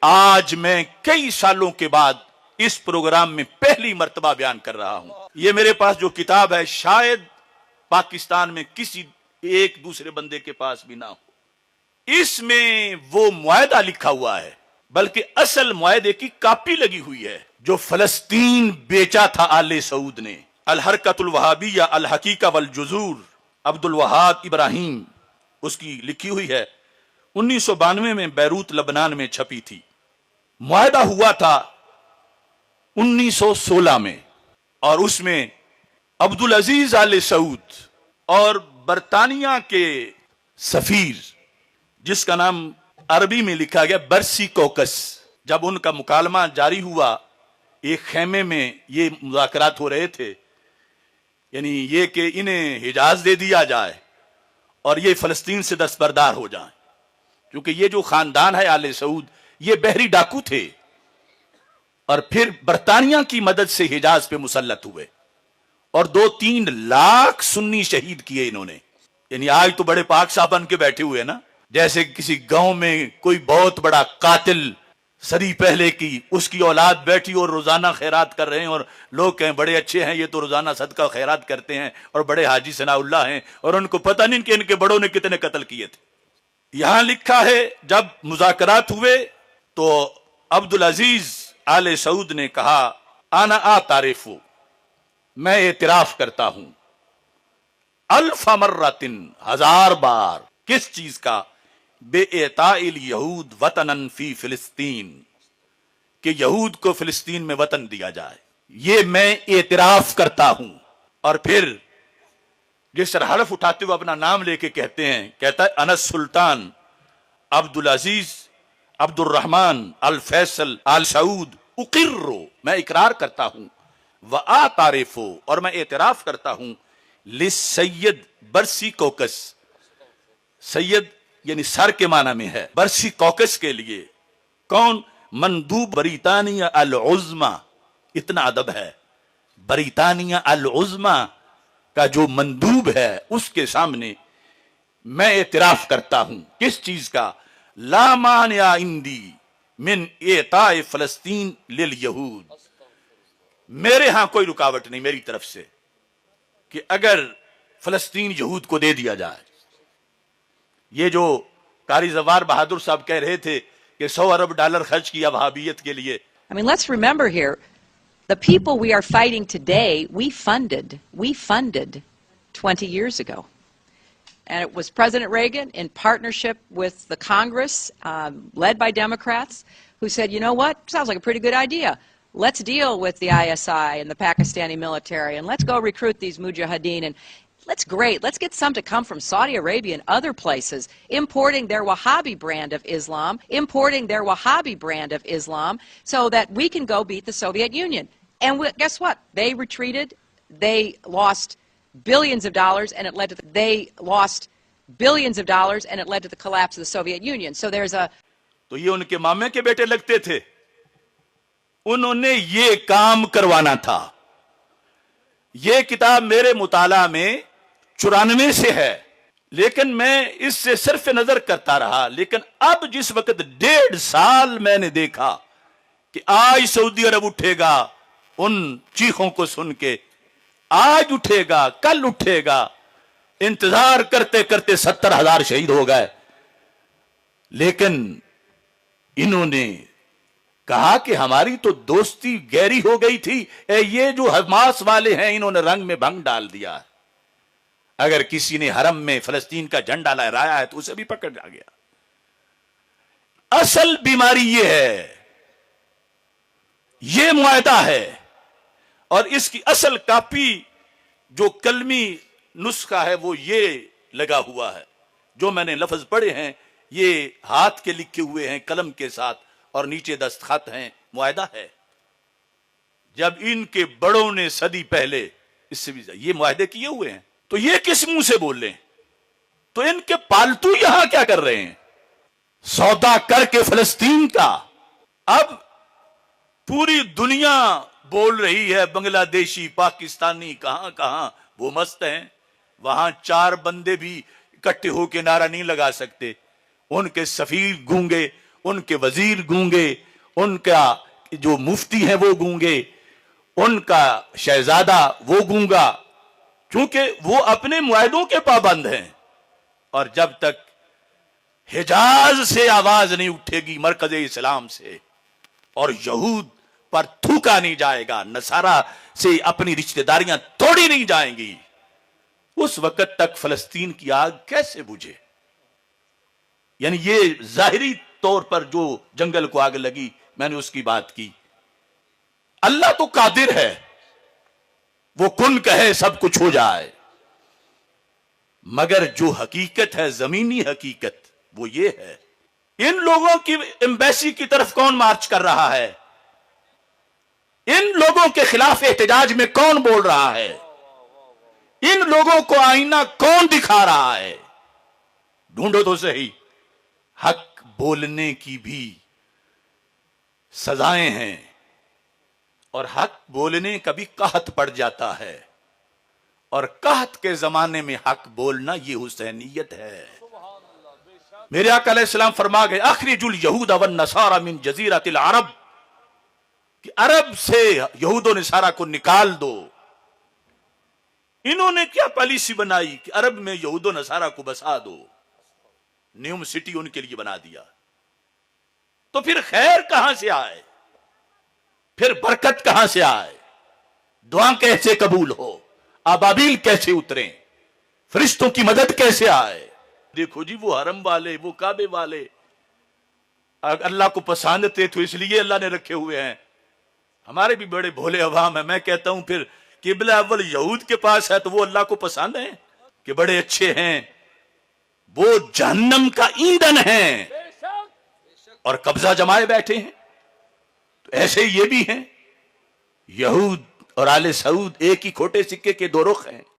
आज मैं कई सालों के बाद इस प्रोग्राम में पहली मर्तबा बयान कर रहा हूं। ये मेरे पास जो किताब है शायद पाकिस्तान में किसी एक दूसरे बंदे के पास भी ना हो। इसमें वो मुआहदा लिखा हुआ है, बल्कि असल मुआहदे की कॉपी लगी हुई है जो फलस्तीन बेचा था आले सऊद ने। अल हरकतुल वहाबिया अल हकीका वल जुजूर, अब्दुल वहाब इब्राहिम, उसकी लिखी हुई है। 1992 में बैरूत लबनान में छपी थी। मुआहदा हुआ था 1916 में, और उसमें अब्दुल अजीज आले सऊद और बरतानिया के सफीर, जिसका नाम अरबी में लिखा गया बरसी कोकस, जब उनका मुकालमा जारी हुआ, एक खेमे में ये मुज़ाकरात हो रहे थे, यानी ये कि इन्हें हिजाज दे दिया जाए और ये फलस्तीन से दस्तबरदार हो जाए, क्योंकि ये जो खानदान है आले सऊद, ये बहरी डाकू थे और फिर बरतानिया की मदद से हिजाज पे मुसल्लत हुए और 2-3 लाख सुन्नी शहीद किए इन्होंने। यानी आज तो बड़े पाक साहब बन के बैठे हुए ना, जैसे किसी गांव में कोई बहुत बड़ा कातिल सदी पहले की उसकी औलाद बैठी और रोजाना खैरात कर रहे हैं और लोग कहें बड़े अच्छे हैं, ये तो रोजाना सदका खैरात करते हैं और बड़े हाजी सनाउल्लाह हैं, और उनको पता नहीं कि इनके बड़ों ने कितने कत्ल किए थे। यहां लिखा है जब मुज़ाकरात हुए तो अब्दुल अजीज आले सऊद ने कहा, आना आ तारीफू, मैं एतराफ करता हूं, अल्फा मर्रतिन, 1000 बार, किस चीज का, बेएताइल यहूद वतनन फी फिलिस्तीन, कि यहूद को फिलिस्तीन में वतन दिया जाए, ये मैं एतराफ करता हूं। और फिर जिस तरह हलफ उठाते हुए अपना नाम लेके कहते हैं, कहता है अनस सुल्तान अब्दुल अजीज अब्दुल रहमान अल फैसल अल सऊद उकिर्रो, मैं इकरार करता हूं, व आ तारीफो, और मैं एतराफ करता हूं, लिस सैयद बरसी कोकस, सैयद यानी सर के माना में है, बरसी कोकस के लिए। कौन? मंदूब बरीतानिया अल उज़्मा, इतना अदब है, बरीतानिया अल उज़्मा का जो मंदूब है उसके सामने मैं एतराफ करता हूं, किस चीज का, ला मानिया इंदी मिन एताए फलस्तीन लिल यहूद, मेरे यहां कोई रुकावट नहीं मेरी तरफ से कि अगर फलस्तीन यहूद को दे दिया जाए। ये जो कारी जवार बहादुर साहब कह रहे थे कि 100 अरब डॉलर खर्च किया वहाबियत के लिए। I mean, let's remember here, the people we are fighting today, we funded 20 years ago. And it was President Reagan in partnership with the Congress, led by Democrats, who said, you know what, sounds like a pretty good idea. Let's deal with the ISI and the Pakistani military, and let's go recruit these mujahideen, and let's get some to come from Saudi Arabia and other places, importing their Wahhabi brand of Islam, so that we can go beat the Soviet Union. And guess what? They retreated. They lost billions of dollars, and it led to the collapse of the Soviet Union. So there's a तो ये उनके मामे के बेटे लगते थे, उन्होंने ये काम करवाना था। ये किताब मेरे मुताला में 94 से है, लेकिन मैं इससे सिर्फ नजर करता रहा। लेकिन अब जिस वक्त 1.5 साल मैंने देखा कि आज सऊदी अरब उठेगा उन चीखों को सुन के, आज उठेगा, कल उठेगा, इंतजार करते करते 70,000 शहीद हो गए। लेकिन इन्होंने कहा कि हमारी तो दोस्ती गहरी हो गई थी, ये जो हमास वाले हैं इन्होंने रंग में भंग डाल दिया। अगर किसी ने हरम में फलस्तीन का झंडा लहराया है तो उसे भी पकड़ आ गया। असल बीमारी ये है, ये मुआहदा है, और इसकी असल कॉपी जो कलमी नुस्खा है वो ये लगा हुआ है। जो मैंने लफ्ज पढ़े हैं ये हाथ के लिखे हुए हैं कलम के साथ, और नीचे दस्तखत हैं, मुआहदा है। जब इनके बड़ों ने सदी पहले इससे भी ये मुआहदे किए हुए हैं, तो ये किस मुंह से बोल रहे हैं? तो इनके पालतू यहां क्या कर रहे हैं? सौदा करके फलस्तीन का। अब पूरी दुनिया बोल रही है, बांग्लादेशी, पाकिस्तानी, कहां कहां वो मस्त हैं। वहां 4 बंदे भी इकट्ठे होकर नारा नहीं लगा सकते, उनके सफीर गूंगे, उनके वजीर गूंगे, उनका जो मुफ्ती है वो गूंगे, उनका शहजादा वो गूंगा, क्योंकि वो अपने मुआहदों के पाबंद हैं। और जब तक हिजाज से आवाज नहीं उठेगी मरकज इस्लाम से, और यहूद पर थूका नहीं जाएगा, नसारा से अपनी रिश्तेदारियां तोड़ी नहीं जाएंगी, उस वक्त तक फलस्तीन की आग कैसे बुझे। यानी ये जाहिरी तौर पर जो जंगल को आग लगी, मैंने उसकी बात की। अल्लाह तो कादिर है, वो कुन कहे सब कुछ हो जाए, मगर जो हकीकत है, जमीनी हकीकत, वो ये है। इन लोगों की एम्बेसी की तरफ कौन मार्च कर रहा है? इन लोगों के खिलाफ एहतजाज में कौन बोल रहा है? इन लोगों को आईना कौन दिखा रहा है? ढूंढो तो सही। हक बोलने की भी सजाएं हैं, और हक बोलने कभी कहत पड़ जाता है, और कहत के जमाने में हक बोलना ये हुसैनियत है। मेरे आका अलैहिस्सलाम फरमा गए, अखरिजुल यहूद वन नसारा मिन जजीरतिल अरब, कि अरब से यहूदो नसारा को निकाल दो। इन्होंने क्या पॉलिसी बनाई कि अरब में यहूदो नसारा को बसा दो, न्यूम सिटी उनके लिए बना दिया। तो फिर खैर कहां से आए, फिर बरकत कहां से आए, दुआ कैसे कबूल हो, अबाबिल कैसे उतरे, फरिश्तों की मदद कैसे आए। देखो जी, वो हरम वाले, वो काबे वाले अल्लाह को पसंद थे तो इसलिए अल्लाह ने रखे हुए हैं। हमारे भी बड़े भोले अवाम है। मैं कहता हूं फिर किबला अव्वल यहूद के पास है तो वो अल्लाह को पसंद है कि बड़े अच्छे हैं, वो जहन्नम का ईंधन है और कब्जा जमाए बैठे हैं। तो ऐसे ये भी हैं। यहूद और आले सऊद एक ही खोटे सिक्के के दो रुख हैं।